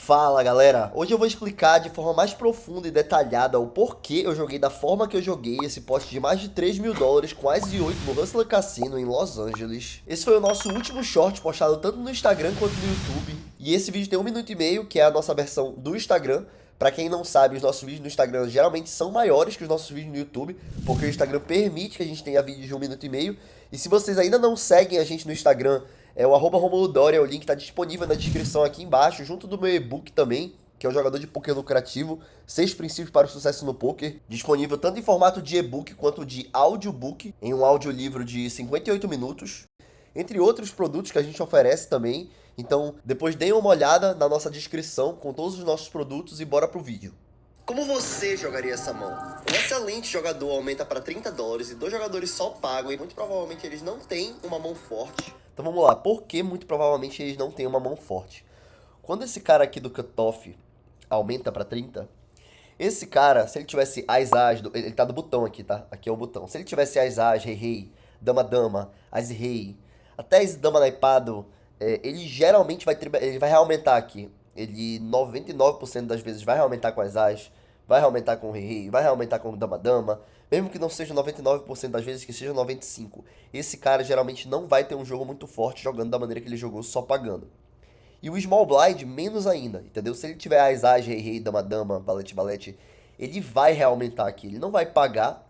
Fala galera, hoje eu vou explicar de forma mais profunda e detalhada o porquê eu joguei da forma que eu joguei esse pote de mais de 3 mil dólares com As de 8 no Hustler Casino em Los Angeles. Esse foi o nosso último short postado tanto no Instagram quanto no YouTube. E esse vídeo tem 1 minuto e meio, que é a nossa versão do Instagram. Pra quem não sabe, os nossos vídeos no Instagram geralmente são maiores que os nossos vídeos no YouTube, porque o Instagram permite que a gente tenha vídeos de 1 minuto e meio. E se vocês ainda não seguem a gente no Instagram, é o @RomuloDoria, o link tá disponível na descrição aqui embaixo, junto do meu e-book também, que é o Jogador de Poker Lucrativo, 6 princípios para o sucesso no poker, disponível tanto em formato de e-book quanto de audiobook, em um audiolivro de 58 minutos, entre outros produtos que a gente oferece também. Então, depois deem uma olhada na nossa descrição com todos os nossos produtos e bora pro vídeo. Como você jogaria essa mão? Um excelente jogador aumenta para 30 dólares e dois jogadores só pagam e muito provavelmente eles não têm uma mão forte. Então vamos lá, por que muito provavelmente eles não têm uma mão forte? Quando esse cara aqui do cutoff aumenta para 30, esse cara, se ele tivesse as, ele tá do botão aqui, tá? Aqui é o botão. Se ele tivesse as, rei, dama, as rei, até esse dama naipado, ele geralmente ele vai aumentar aqui. Ele 99% das vezes vai aumentar com as, vai aumentar com o rei, vai aumentar com o dama, mesmo que não seja 99% das vezes, que seja 95%. Esse cara geralmente não vai ter um jogo muito forte jogando da maneira que ele jogou, só pagando. E o Small Blind, menos ainda, entendeu? Se ele tiver as, rei, dama, valete, ele vai reaumentar aqui. Ele não vai pagar,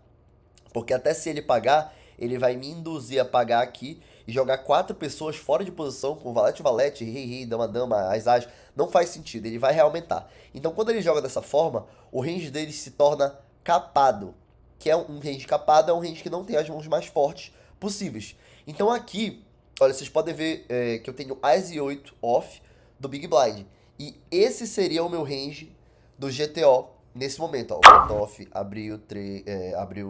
porque até se ele pagar, ele vai me induzir a pagar aqui e jogar 4 pessoas fora de posição com valete, rei, dama, as. Não faz sentido, ele vai reaumentar. Então quando ele joga dessa forma, o range dele se torna capado. Que é um range capado, é um range que não tem as mãos mais fortes possíveis. Então aqui, olha, vocês podem ver que eu tenho As e 8 off do Big Blind. E esse seria o meu range do GTO nesse momento. Ó, o cutoff abriu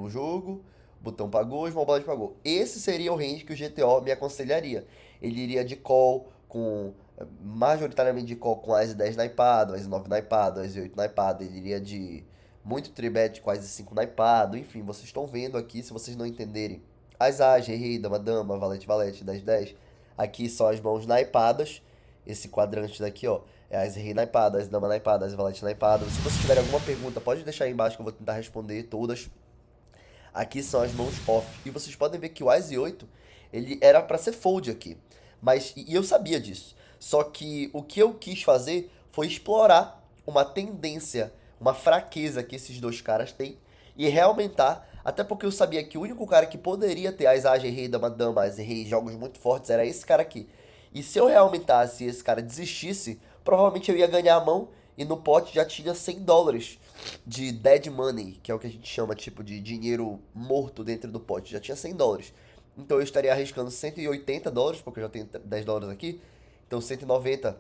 o jogo, o botão pagou, o Small Blind pagou. Esse seria o range que o GTO me aconselharia. Ele iria de call com, majoritariamente de call com As 10 naipado, As 9 naipado, As 8 naipado. Ele iria de muito tribet com As 5 naipado. Enfim, vocês estão vendo aqui, se vocês não entenderem. As, rei, dama, valete, 10. Aqui são as mãos naipadas. Esse quadrante daqui, ó, é as rei naipado, as dama naipado, as valete naipado. Se vocês tiverem alguma pergunta, pode deixar aí embaixo que eu vou tentar responder todas. Aqui são as mãos off. E vocês podem ver que o As e 8, ele era pra ser fold aqui. Mas, e eu sabia disso. Só que o que eu quis fazer foi explorar uma tendência, uma fraqueza que esses dois caras têm e reaumentar. Até porque eu sabia que o único cara que poderia ter as rei, dama, as rei, jogos muito fortes, era esse cara aqui. E se eu reaumentasse e esse cara desistisse, provavelmente eu ia ganhar a mão e no pote já tinha 100 dólares de dead money, que é o que a gente chama tipo de dinheiro morto dentro do pote. Já tinha 100 dólares. Então eu estaria arriscando 180 dólares, porque eu já tenho 10 dólares aqui. Então 190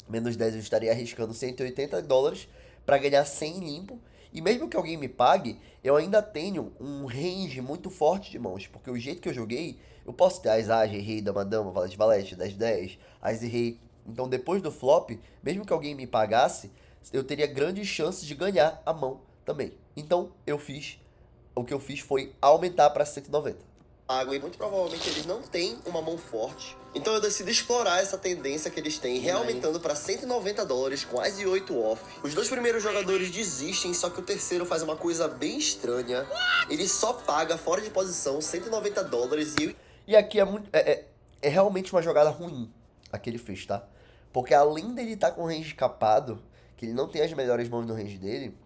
menos 10 eu estaria arriscando 180 dólares para ganhar 100 limpo. E mesmo que alguém me pague, eu ainda tenho um range muito forte de mãos, porque o jeito que eu joguei, eu posso ter as, rei, dama, valete, 10, as e rei. Então depois do flop, mesmo que alguém me pagasse, eu teria grandes chances de ganhar a mão também. Então o que eu fiz foi aumentar para 190. Água e muito provavelmente eles não têm uma mão forte. Então eu decidi explorar essa tendência que eles têm, reaumentando para 190 dólares com As e 8 off. Os dois primeiros jogadores desistem, só que o terceiro faz uma coisa bem estranha. Ele só paga fora de posição 190 dólares e aqui é realmente uma jogada ruim a que ele fez, tá? Porque além dele estar com o range capado, que ele não tem as melhores mãos no range dele,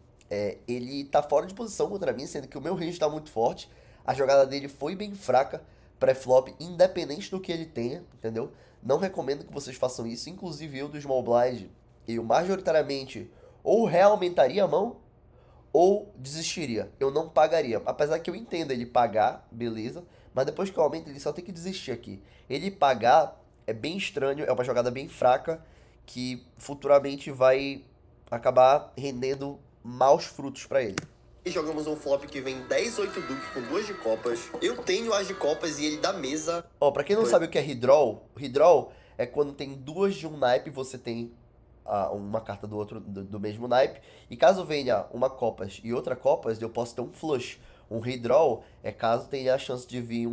ele tá fora de posição contra mim, sendo que o meu range tá muito forte. A jogada dele foi bem fraca, pré-flop, independente do que ele tenha, entendeu? Não recomendo que vocês façam isso, inclusive eu do Small Blind, eu majoritariamente ou realmentaria a mão ou desistiria. Eu não pagaria. Apesar que eu entendo ele pagar, beleza, mas depois que eu aumento ele só tem que desistir aqui. Ele pagar é bem estranho, é uma jogada bem fraca que futuramente vai acabar rendendo maus frutos pra ele. E jogamos um flop que vem 10, 8 duque com duas de copas. Eu tenho as de copas e ele dá mesa. Ó, pra quem não sabe o que é redraw, redraw é quando tem duas de um naipe e você tem uma carta do outro do mesmo naipe. E caso venha uma copas e outra copas, eu posso ter um flush. Um redraw é caso tenha a chance de vir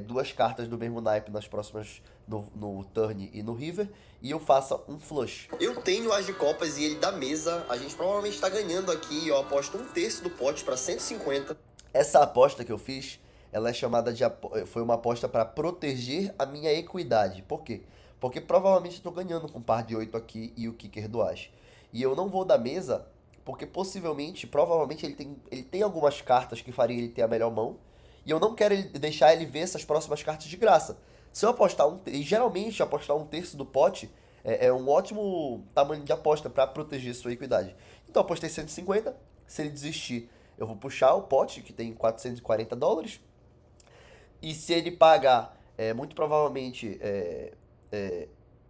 duas cartas do mesmo naipe nas próximas, no turn e no river, e eu faça um flush. Eu tenho as de copas e ele da mesa, a gente provavelmente tá ganhando aqui, eu aposto 1/3 do pote pra 150. Essa aposta que eu fiz, ela é chamada de, foi uma aposta para proteger a minha equidade. Por quê? Porque provavelmente eu tô ganhando com o par de 8 aqui e o kicker do as. E eu não vou da mesa, porque possivelmente, provavelmente ele tem algumas cartas que faria ele ter a melhor mão. E eu não quero deixar ele ver essas próximas cartas de graça. Se eu apostar e geralmente apostar 1/3 do pote é um ótimo tamanho de aposta para proteger sua equidade. Então eu apostei 150, se ele desistir, eu vou puxar o pote, que tem $440. E se ele pagar, muito provavelmente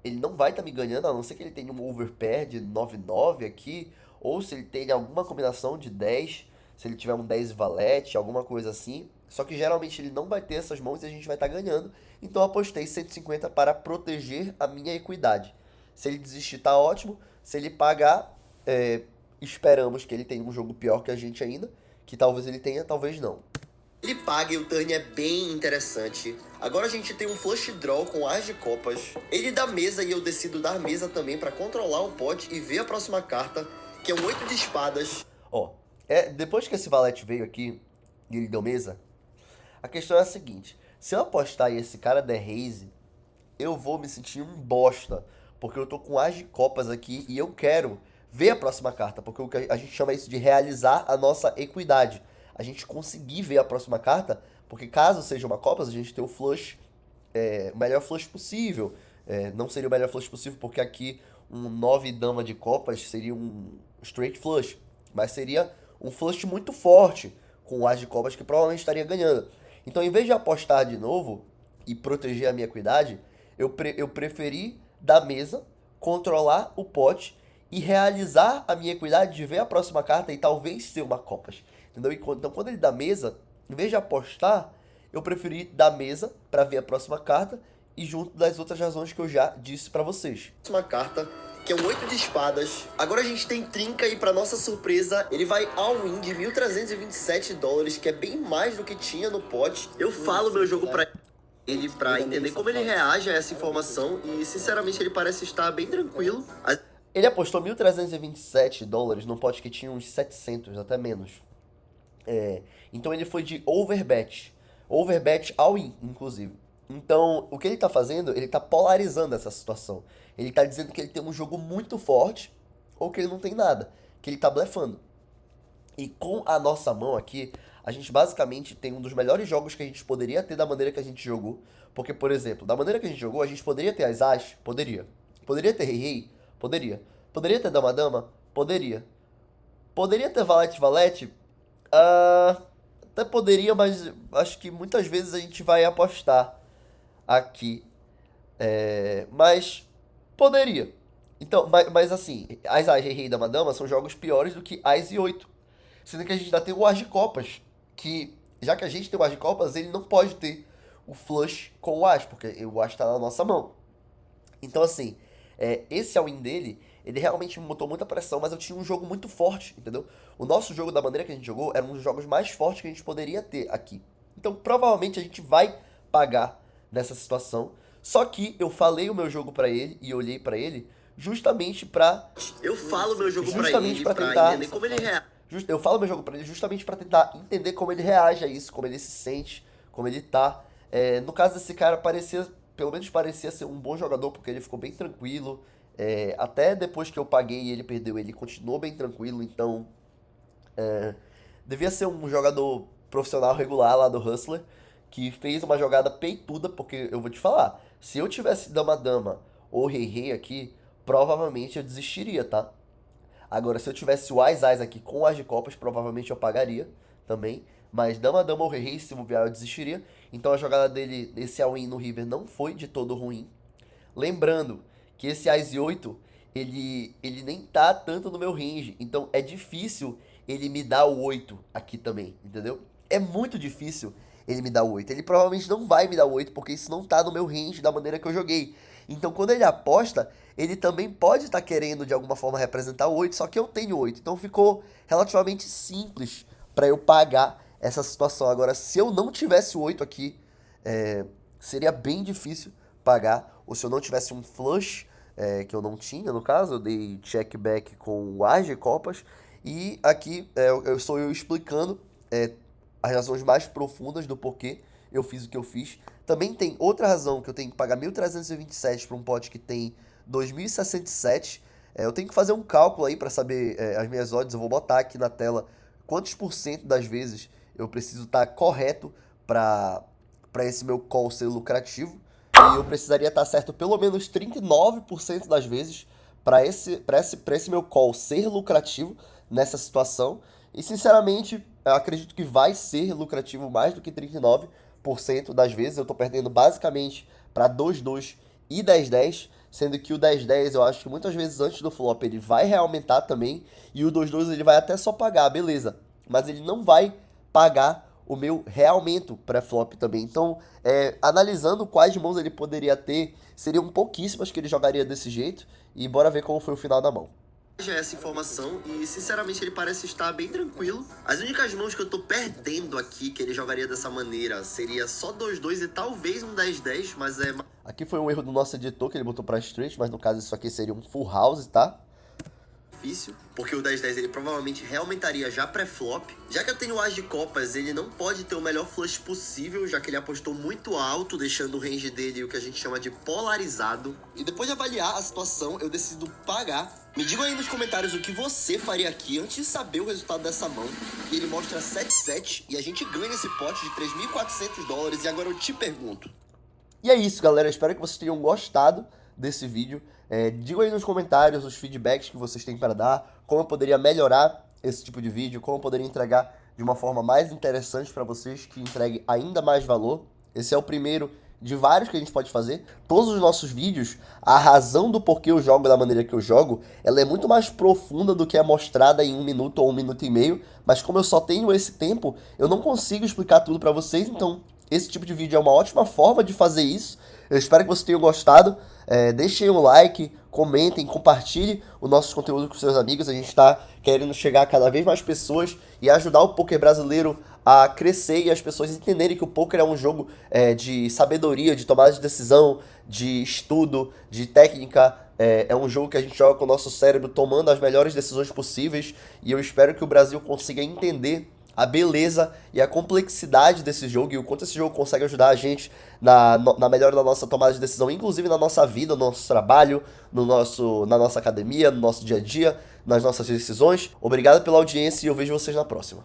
ele não vai estar me ganhando, a não ser que ele tenha um overpair de 9/9 aqui, ou se ele tenha alguma combinação de 10, se ele tiver um 10 valete, alguma coisa assim. Só que geralmente ele não vai ter essas mãos e a gente vai estar ganhando. Então eu apostei 150 para proteger a minha equidade. Se ele desistir, tá ótimo. Se ele pagar, esperamos que ele tenha um jogo pior que a gente ainda. Que talvez ele tenha, talvez não. Ele paga e o turn é bem interessante. Agora a gente tem um flush draw com as de copas. Ele dá mesa e eu decido dar mesa também para controlar o pote e ver a próxima carta, que é um 8 de espadas. Ó, depois que esse valete veio aqui e ele deu mesa, a questão é a seguinte. Se eu apostar e esse cara der raise, eu vou me sentir um bosta. Porque eu tô com as de copas aqui e eu quero ver a próxima carta. Porque a gente chama isso de realizar a nossa equidade. A gente conseguir ver a próxima carta, porque caso seja uma copas, a gente tem o flush, o melhor flush possível. Não seria o melhor flush possível, porque aqui um 9 dama de copas seria um straight flush. Mas seria um flush muito forte, com o as de copas que provavelmente estaria ganhando. Então, em vez de apostar de novo e proteger a minha equidade, eu preferi dar mesa, controlar o pote e realizar a minha equidade de ver a próxima carta e talvez ser uma copas. Entendeu? Então, quando ele dá mesa, em vez de apostar, eu preferi dar mesa para ver a próxima carta e junto das outras razões que eu já disse para vocês. Próxima carta, que é um 8 de espadas. Agora a gente tem trinca e, para nossa surpresa, ele vai all-in de $1.327, que é bem mais do que tinha no pote. Eu falo meu jogo para ele para entender como ele reage a essa informação e, sinceramente, ele parece estar bem tranquilo. Ele apostou $1.327 num pote que tinha uns 700, até menos. Então ele foi de overbet. Overbet all-in, inclusive. Então, o que ele tá fazendo, ele tá polarizando essa situação. Ele tá dizendo que ele tem um jogo muito forte ou que ele não tem nada, que ele tá blefando. E com a nossa mão aqui, a gente basicamente tem um dos melhores jogos que a gente poderia ter da maneira que a gente jogou. Porque, por exemplo, da maneira que a gente jogou, a gente poderia ter as as? Poderia. Poderia ter rei-rei? Poderia. Poderia ter dama-dama? Poderia. Poderia ter valete-valete? Até poderia, mas acho que muitas vezes a gente vai apostar aqui. Mas poderia. Então, mas assim, as As, Rei e Dama-Dama são jogos piores do que As e 8. Sendo que a gente ainda tem o As de Copas. Que, já que a gente tem o As de Copas, ele não pode ter o flush com o As, porque o As tá na nossa mão. Então, assim, esse all-in dele, ele realmente me botou muita pressão, mas eu tinha um jogo muito forte, entendeu? O nosso jogo, da maneira que a gente jogou, era um dos jogos mais fortes que a gente poderia ter aqui. Então, provavelmente, a gente vai pagar nessa situação. Só que eu falei o meu jogo pra ele e olhei pra ele justamente pra... Eu falo meu jogo pra ele pra tentar entender como ele reage. Eu falo meu jogo pra ele justamente pra tentar entender como ele reage a isso, como ele se sente, como ele tá. No caso desse cara, pelo menos parecia ser um bom jogador, porque ele ficou bem tranquilo. Até depois que eu paguei e ele perdeu, ele continuou bem tranquilo, então devia ser um jogador profissional regular lá do Hustler, que fez uma jogada peituda, porque eu vou te falar, se eu tivesse dama-dama ou rei-rei aqui, provavelmente eu desistiria, tá? Agora, se eu tivesse o As-As aqui com o As de Copas, provavelmente eu pagaria também, mas dama-dama ou rei-rei, se bobear, eu desistiria. Então a jogada dele, esse all-in no River, não foi de todo ruim. Lembrando que esse As e 8, ele nem tá tanto no meu range. Então é difícil ele me dar o 8 aqui também, entendeu? É muito difícil ele me dar o 8. Ele provavelmente não vai me dar o 8, porque isso não tá no meu range da maneira que eu joguei. Então quando ele aposta, ele também pode estar querendo de alguma forma representar o 8, só que eu tenho 8. Então ficou relativamente simples para eu pagar essa situação. Agora, se eu não tivesse o 8 aqui, seria bem difícil pagar. Ou se eu não tivesse um flush, que eu não tinha, no caso, eu dei check back com o as de copas. E aqui eu sou eu explicando as razões mais profundas do porquê eu fiz o que eu fiz. Também tem outra razão que eu tenho que pagar 1.327 para um pote que tem 2.067. Eu tenho que fazer um cálculo aí para saber as minhas odds. Eu vou botar aqui na tela quantos por cento das vezes eu preciso estar correto para esse meu call ser lucrativo. E eu precisaria estar certo pelo menos 39% das vezes para esse meu call ser lucrativo nessa situação. E sinceramente, eu acredito que vai ser lucrativo mais do que 39% das vezes. Eu estou perdendo basicamente para 2-2 e 10-10, sendo que o 10-10 eu acho que muitas vezes antes do flop ele vai reaumentar também, e o 2-2 ele vai até só pagar, beleza, mas ele não vai pagar o meu realmento pré-flop também. Então, analisando quais mãos ele poderia ter, seriam pouquíssimas que ele jogaria desse jeito, e bora ver como foi o final da mão. Essa informação e sinceramente ele parece estar bem tranquilo. As únicas mãos que eu tô perdendo aqui que ele jogaria dessa maneira seria só 2-2 e talvez um 10-10, mas aqui foi um erro do nosso editor que ele botou pra straight, mas no caso isso aqui seria um full house, tá? Difícil, porque o 10-10 ele provavelmente reaumentaria já pré-flop. Já que eu tenho o as de copas, ele não pode ter o melhor flush possível, já que ele apostou muito alto, deixando o range dele o que a gente chama de polarizado. E depois de avaliar a situação, eu decido pagar. Me digam aí nos comentários o que você faria aqui antes de saber o resultado dessa mão. E ele mostra 7-7 e a gente ganha esse pote de $3.400. E agora eu te pergunto. E é isso, galera. Espero que vocês tenham gostado desse vídeo. Digam aí nos comentários os feedbacks que vocês têm para dar, como eu poderia melhorar esse tipo de vídeo, como eu poderia entregar de uma forma mais interessante para vocês, que entregue ainda mais valor. Esse é o primeiro de vários que a gente pode fazer. Todos os nossos vídeos, a razão do porquê eu jogo da maneira que eu jogo, ela é muito mais profunda do que é mostrada em 1 minuto ou 1 minuto e meio, mas como eu só tenho esse tempo, eu não consigo explicar tudo para vocês, então esse tipo de vídeo é uma ótima forma de fazer isso. Eu espero que vocês tenham gostado. Deixem um like, comentem, compartilhem o nosso conteúdo com seus amigos. A gente está querendo chegar a cada vez mais pessoas e ajudar o poker brasileiro a crescer e as pessoas entenderem que o poker é um jogo de sabedoria, de tomada de decisão, de estudo, de técnica. É um jogo que a gente joga com o nosso cérebro tomando as melhores decisões possíveis, e eu espero que o Brasil consiga entender a beleza e a complexidade desse jogo e o quanto esse jogo consegue ajudar a gente na melhora da nossa tomada de decisão, inclusive na nossa vida, no nosso trabalho, na nossa academia, no nosso dia a dia, nas nossas decisões. Obrigado pela audiência e eu vejo vocês na próxima.